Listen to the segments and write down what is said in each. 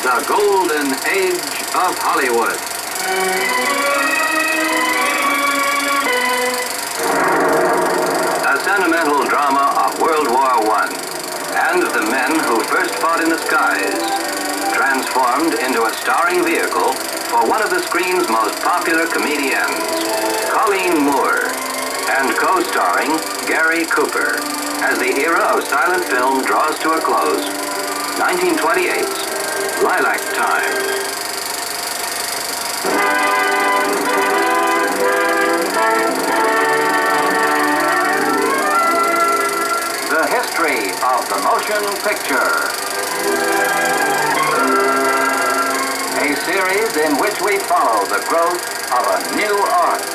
The Golden Age of Hollywood. A sentimental drama of World War I and the men who first fought in the skies, transformed into a starring vehicle for one of the screen's most popular comedians, Colleen Moore, and co-starring Gary Cooper, as the era of silent film draws to a close. 1928's Lilac Time. The history of the motion picture. A series in which we follow the growth of a new art.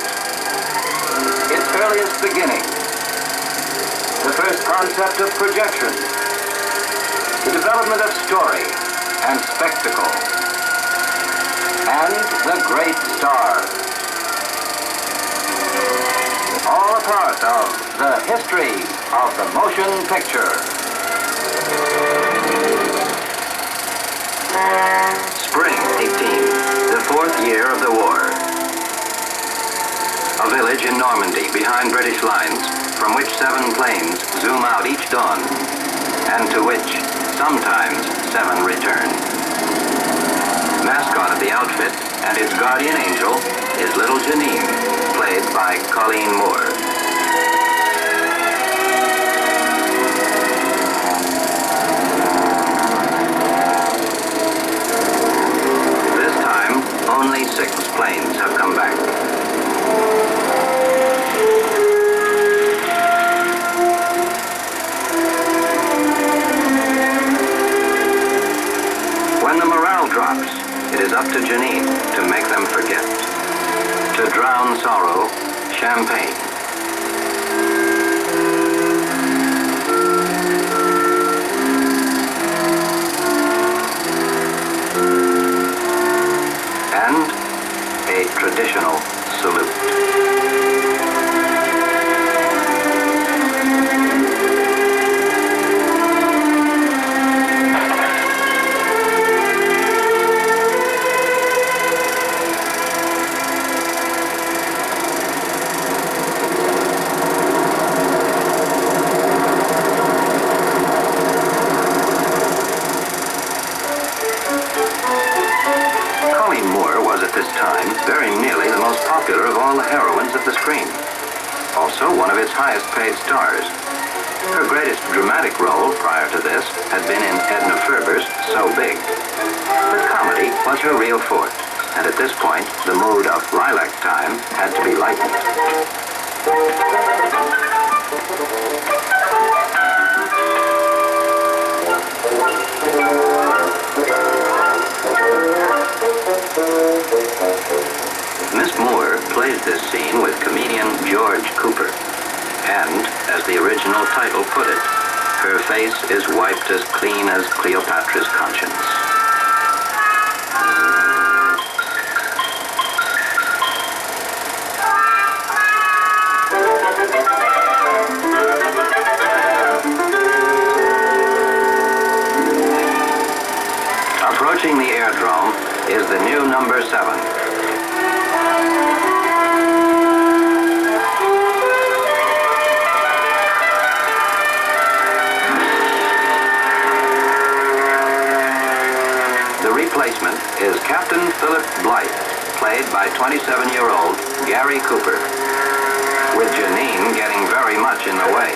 Its earliest beginning. The first concept of projection. The development of story and spectacle. And the great stars. All a part of the history of the motion picture. Spring 18, the fourth year of the war. A village in Normandy behind British lines from which 7 planes zoom out each dawn and to which sometimes 7 return. Mascot of the outfit and its guardian angel is little Janine, played by Colleen Moore. This time, only 6 planes have come back. When the morale drops, it is up to Janine to make them forget. To drown sorrow, champagne. And a traditional salute. Very nearly the most popular of all the heroines of the screen. Also one of its highest paid stars. Her greatest dramatic role prior to this had been in Edna Ferber's So Big. But comedy was her real forte, and at this point the mood of Lilac Time had to be lightened. Miss Moore plays this scene with comedian George Cooper, and, as the original title put it, her face is wiped as clean as Cleopatra's conscience. Approaching the airdrome is the new number 7. The replacement is Captain Philip Blythe, played by 27-year-old Gary Cooper, with Janine getting very much in the way.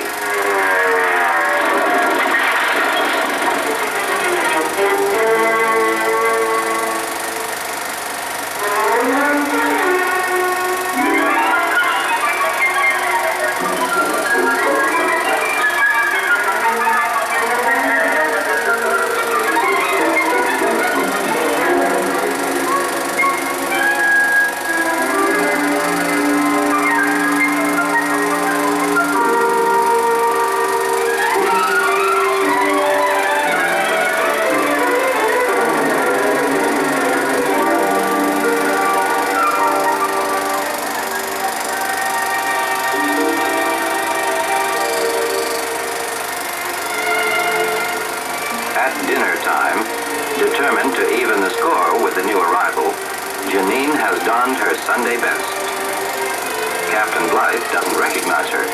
At dinner time, Determined to even the score with the new arrival, Janine has donned her Sunday best. Captain Blythe doesn't recognize her.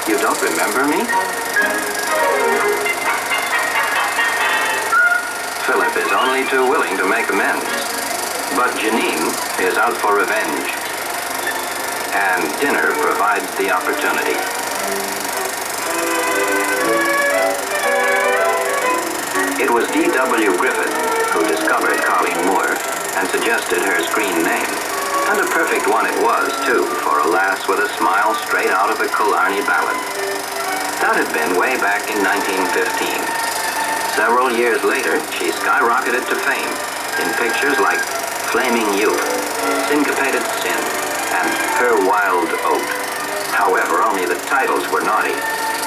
You don't remember me? Philip is only too willing to make amends. But Janine is out for revenge. And dinner provides the opportunity. It was D.W. Griffith who discovered Colleen Moore and suggested her screen name. And a perfect one it was, too, for a lass with a smile straight out of a Killarney ballad. That had been way back in 1915. Several years later, she skyrocketed to fame in pictures like Flaming Youth, Syncopated Sin, and Her Wild Oat. However, only the titles were naughty.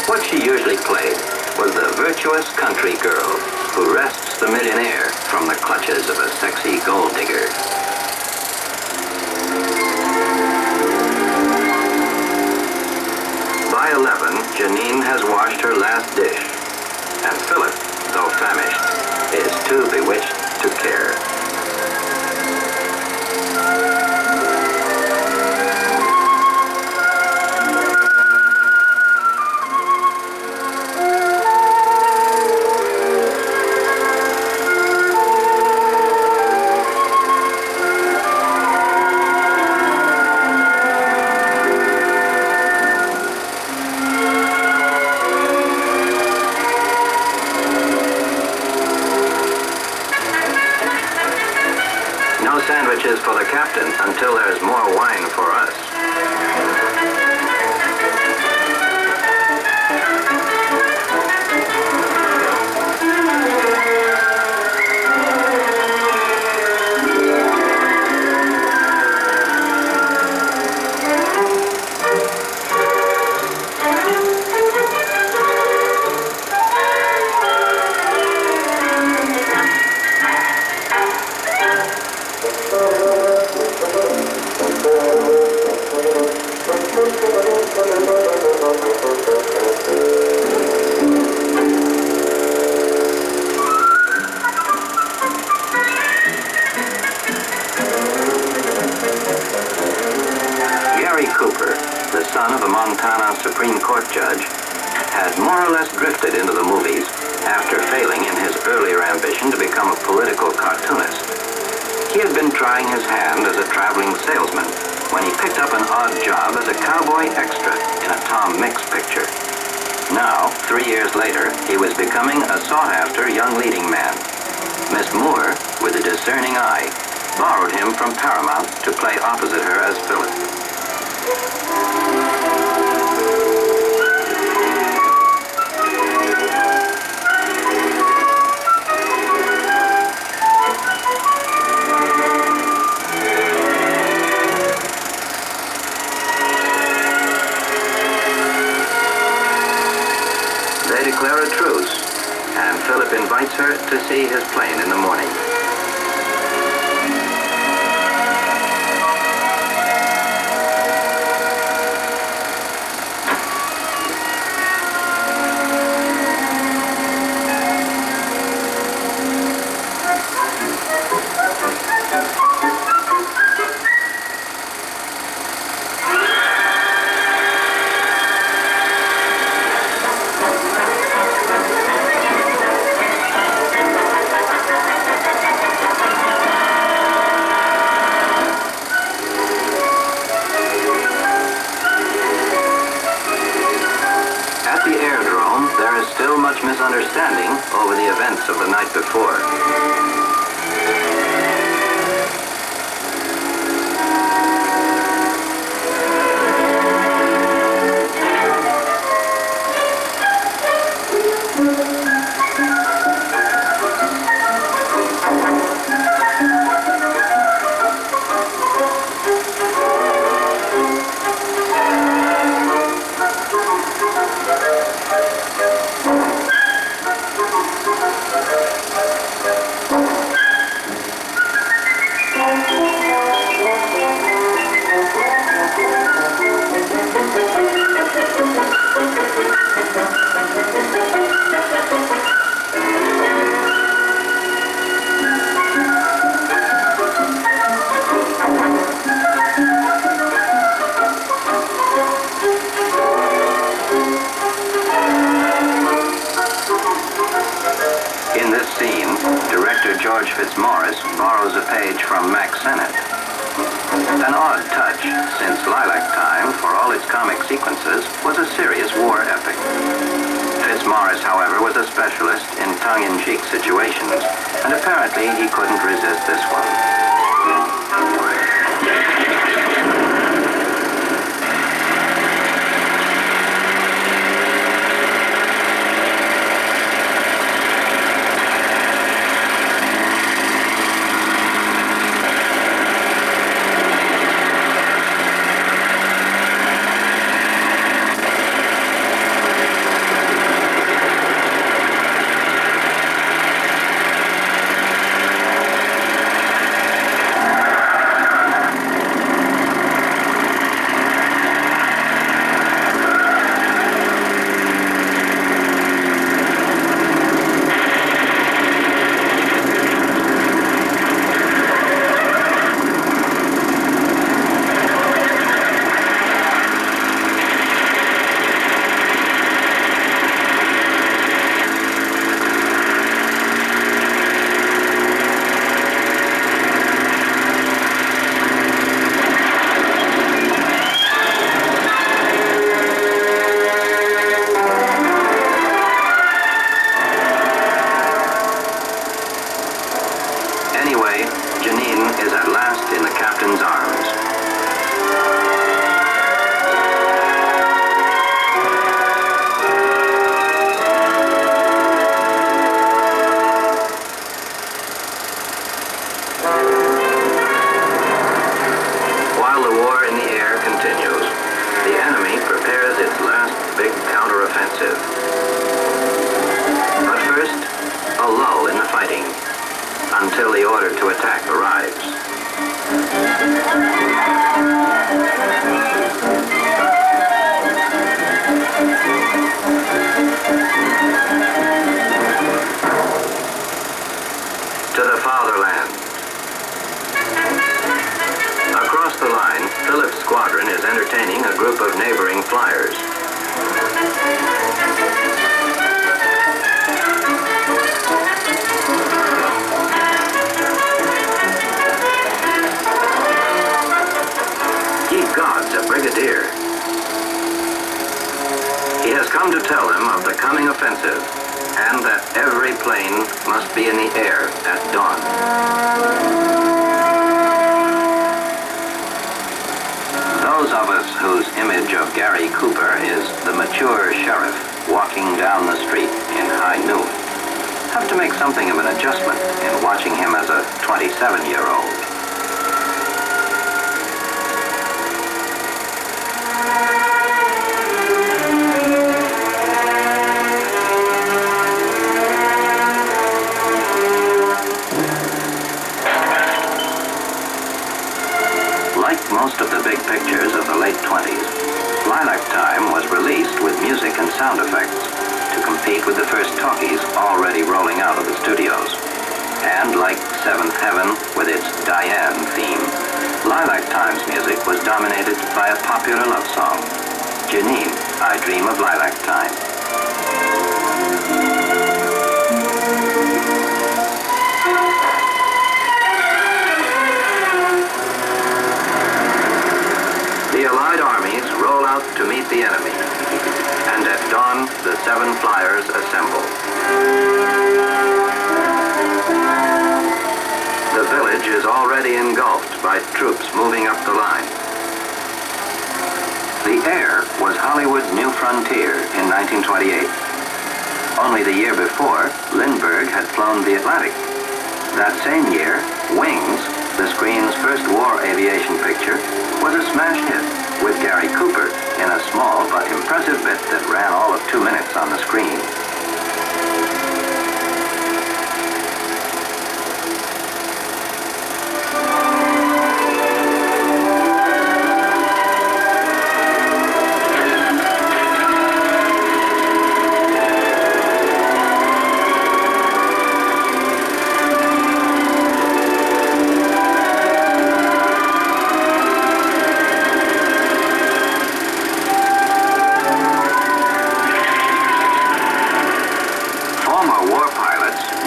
What she usually played was the virtuous country girl who wrests the millionaire from the clutches of a sexy gold digger. By 11, Janine has washed her last dish, and Philip, though famished, is too bewitched to care. No sandwiches for the captain until there's more wine for us. Cooper, the son of a Montana Supreme Court judge, had more or less drifted into the movies after failing in his earlier ambition to become a political cartoonist. He had been trying his hand as a traveling salesman when he picked up an odd job as a cowboy extra in a Tom Mix picture. Now, 3 years later, he was becoming a sought-after young leading man. Miss Moore, with a discerning eye, borrowed him from Paramount to play opposite her as Philip. They declare a truce, and Philip invites her to see his plane in the morning. Still much misunderstanding over the events of the night before. George Fitzmaurice borrows a page from Mack Sennett. An odd touch, since Lilac Time, for all its comic sequences, was a serious war epic. Fitzmaurice, however, was a specialist in tongue-in-cheek situations, and apparently he couldn't resist this one. Anyway, Janine is at last in the captain's arms. While the war in the air continues, the enemy prepares its last big counteroffensive. But first, a lull in the fighting, until the order to attack arrives. To the fatherland. Across the line, Phillips' squadron is entertaining a group of neighboring flyers. A brigadier. He has come to tell them of the coming offensive and that every plane must be in the air at dawn. Those of us whose image of Gary Cooper is the mature sheriff walking down the street in high noon have to make something of an adjustment in watching him as a 27-year-old. Most of the big pictures of the late 20s, Lilac Time was released with music and sound effects to compete with the first talkies already rolling out of the studios. And like Seventh Heaven with its Diane theme, Lilac Time's music was dominated by a popular love song, Janine, I Dream of Lilac Time. The Allied armies roll out to meet the enemy, and at dawn, the 7 flyers assemble. The village is already engulfed by troops moving up the line. The air was Hollywood's new frontier in 1928. Only the year before, Lindbergh had flown the Atlantic. That same year, Wings, the screen's first war aviation picture, was a smash hit with Gary Cooper in a small but impressive bit that ran all of 2 minutes on the screen.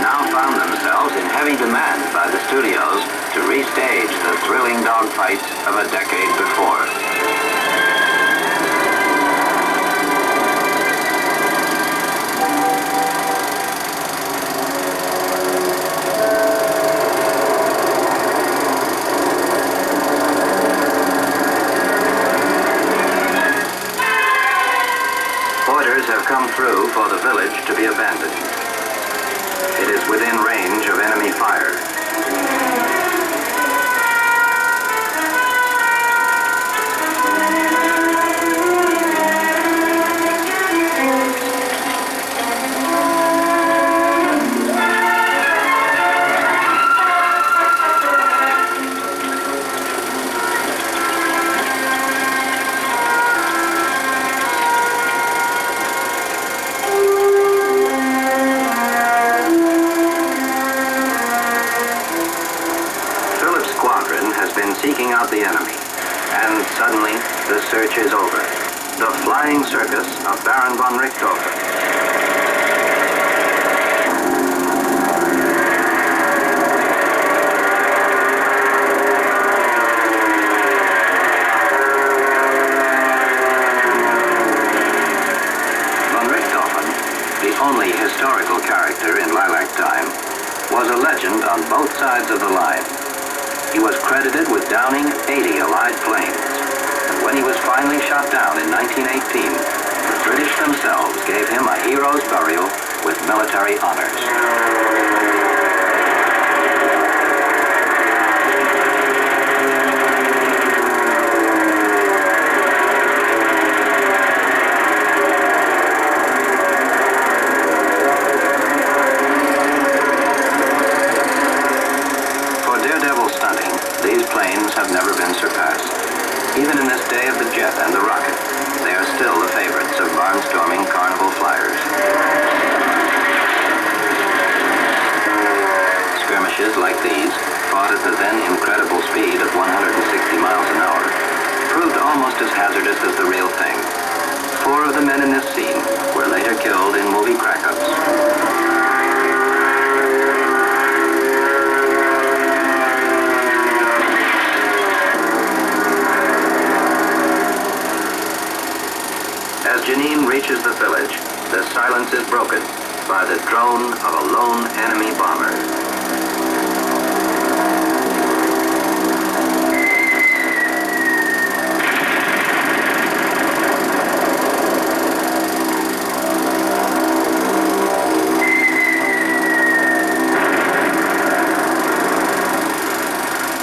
now found themselves in heavy demand by the studios to restage the thrilling dogfights of a decade before. Orders have come through for the village to be abandoned. It is within range of enemy fire. Seeking out the enemy, and suddenly the search is over. The flying circus of Baron von Richthofen. Von Richthofen, the only historical character in Lilac Time, was a legend on both sides of the line. He was credited with downing 80 Allied planes. And when he was finally shot down in 1918, the British themselves gave him a hero's burial with military honors. These planes have never been surpassed. Even in this day of the jet and the rocket, they are still the favorites of barnstorming carnival flyers. Skirmishes like these, fought at the then incredible speed of 160 miles an hour, proved almost as hazardous as the real thing. 4 of the men in this scene were later killed in movie crack-ups. As Jenin reaches the village, the silence is broken by the drone of a lone enemy bomber.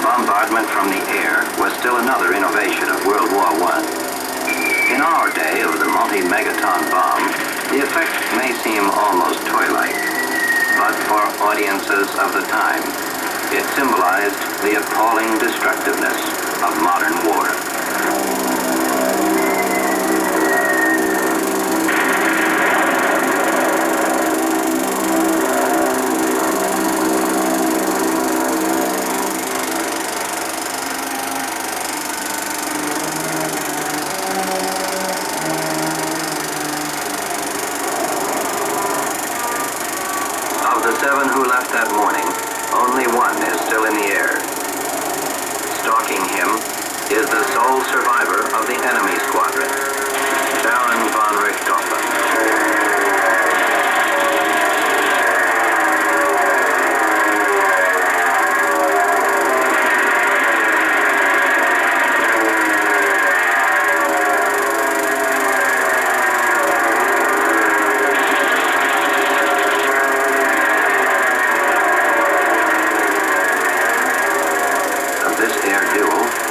Bombardment from the air was still another innovation of World War I. In our day of the multi-megaton bomb, the effect may seem almost toy-like, but for audiences of the time, it symbolized the appalling destructiveness of modern war. Of the 7 who left that morning, only 1 is still in the air. Stalking him is the sole survivor of the enemy squadron, Baron von Richthofen.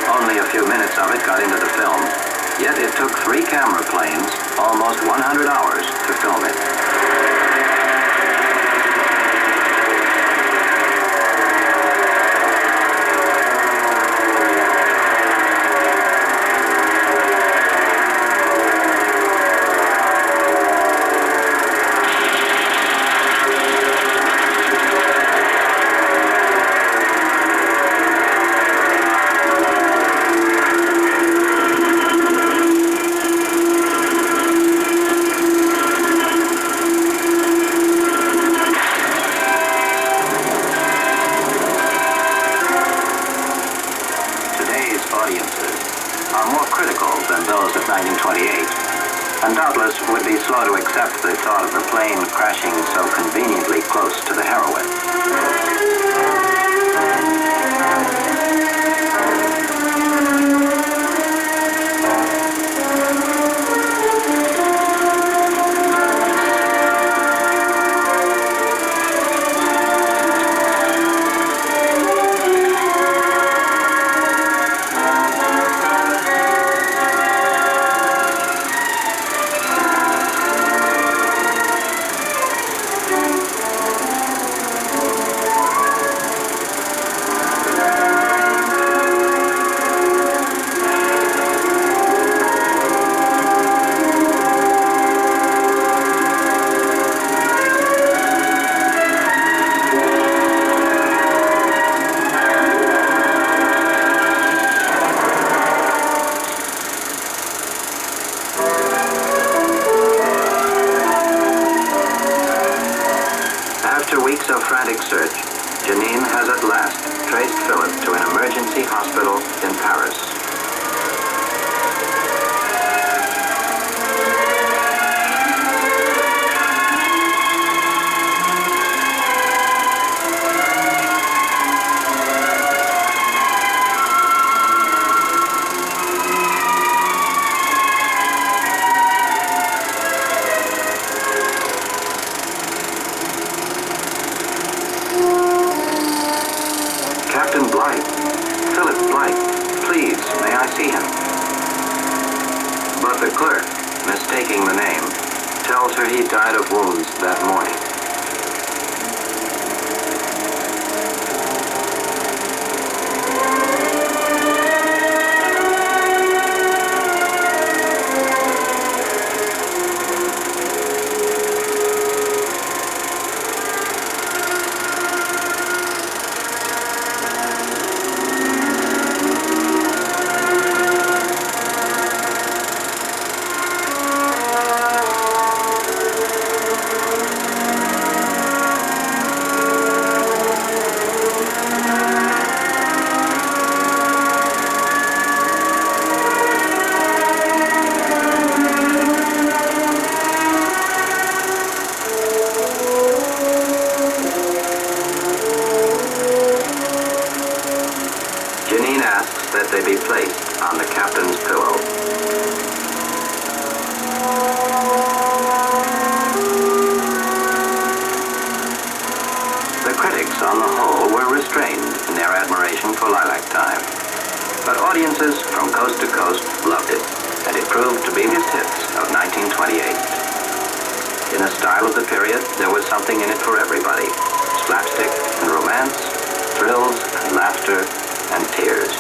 Only a few minutes of it got into the film, yet it took 3 camera planes almost 100 hours be slow to accept the thought of the plane crashing so conveniently close to the heroine. After weeks of frantic search, Janine has at last traced Philip to an emergency hospital in Paris. Captain Blythe. Philip Blythe. Please, may I see him? But the clerk, mistaking the name, tells her he died of wounds that morning. Janine asks that they be placed on the captain's pillow. The critics, on the whole, were restrained in their admiration for Lilac Time. But audiences from coast to coast loved it, and it proved to be his hits of 1928. In the style of the period, there was something in it for everybody. Slapstick and romance, thrills and laughter and tears.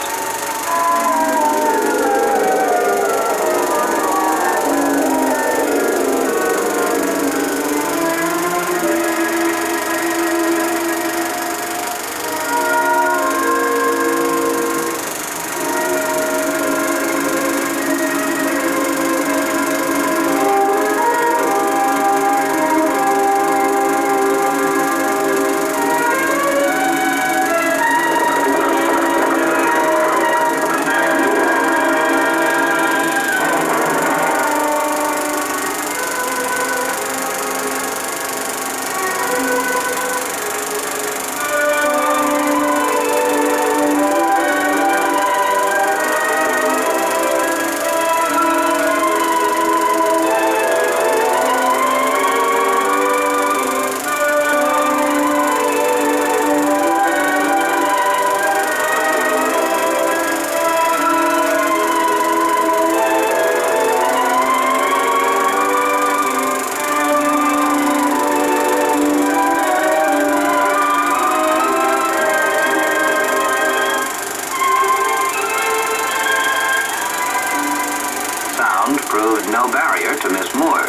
Proved no barrier to Miss Moore,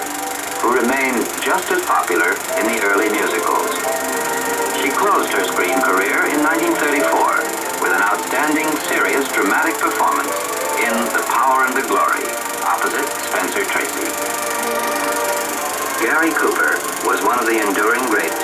who remained just as popular in the early musicals. She closed her screen career in 1934 with an outstanding, serious, dramatic performance in The Power and the Glory, opposite Spencer Tracy. Gary Cooper was one of the enduring greats